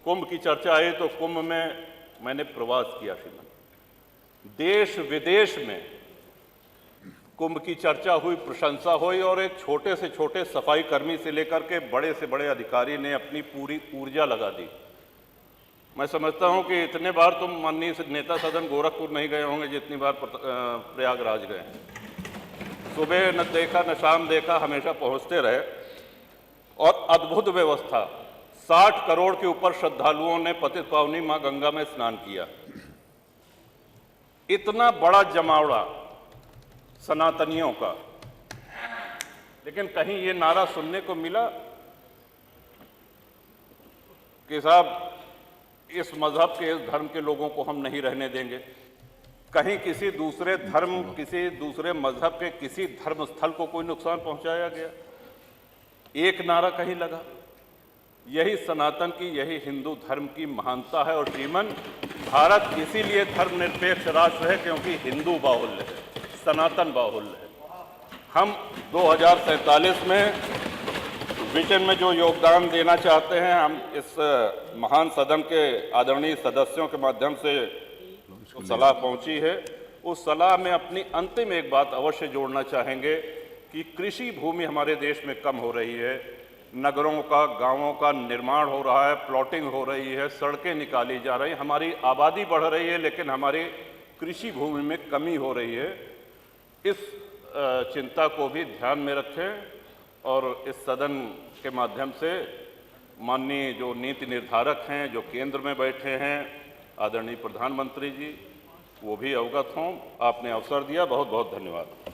कुंभ की चर्चा आई तो कुंभ में मैंने प्रवास किया श्रीमान। देश विदेश में कुंभ की चर्चा हुई, प्रशंसा हुई और एक छोटे से छोटे सफाई कर्मी से लेकर के बड़े से बड़े अधिकारी ने अपनी पूरी ऊर्जा लगा दी। मैं समझता हूं कि इतने बार तुम माननीय नेता सदन गोरखपुर नहीं गए होंगे जितनी बार प्रयागराज गए। सुबह न देखा न शाम देखा, हमेशा पहुंचते रहे और अद्भुत व्यवस्था। 60 करोड़ के ऊपर श्रद्धालुओं ने पतित पावनी मां गंगा में स्नान किया। इतना बड़ा जमावड़ा सनातनियों का, लेकिन कहीं ये नारा सुनने को मिला कि साहब इस मजहब के, इस धर्म के लोगों को हम नहीं रहने देंगे। कहीं किसी दूसरे धर्म, किसी दूसरे मजहब के किसी धर्म स्थल को कोई नुकसान पहुंचाया गया? एक नारा कहीं लगा? यही सनातन की, यही हिंदू धर्म की महानता है। और श्रीमन, भारत इसीलिए धर्मनिरपेक्ष राष्ट्र है क्योंकि हिंदू बाहुल्य है, सनातन बाहुल्य है। हम 2047 में विजन में जो योगदान देना चाहते हैं, हम इस महान सदन के आदरणीय सदस्यों के माध्यम से जो सलाह पहुंची है, उस सलाह में अपनी अंतिम एक बात अवश्य जोड़ना चाहेंगे कि कृषि भूमि हमारे देश में कम हो रही है। नगरों का, गांवों का निर्माण हो रहा है, प्लॉटिंग हो रही है, सड़कें निकाली जा रही हैं, हमारी आबादी बढ़ रही है, लेकिन हमारी कृषि भूमि में कमी हो रही है। इस चिंता को भी ध्यान में रखें और इस सदन के माध्यम से माननीय जो नीति निर्धारक हैं, जो केंद्र में बैठे हैं, आदरणीय प्रधानमंत्री जी, वो भी अवगत हों। आपने अवसर दिया, बहुत बहुत धन्यवाद।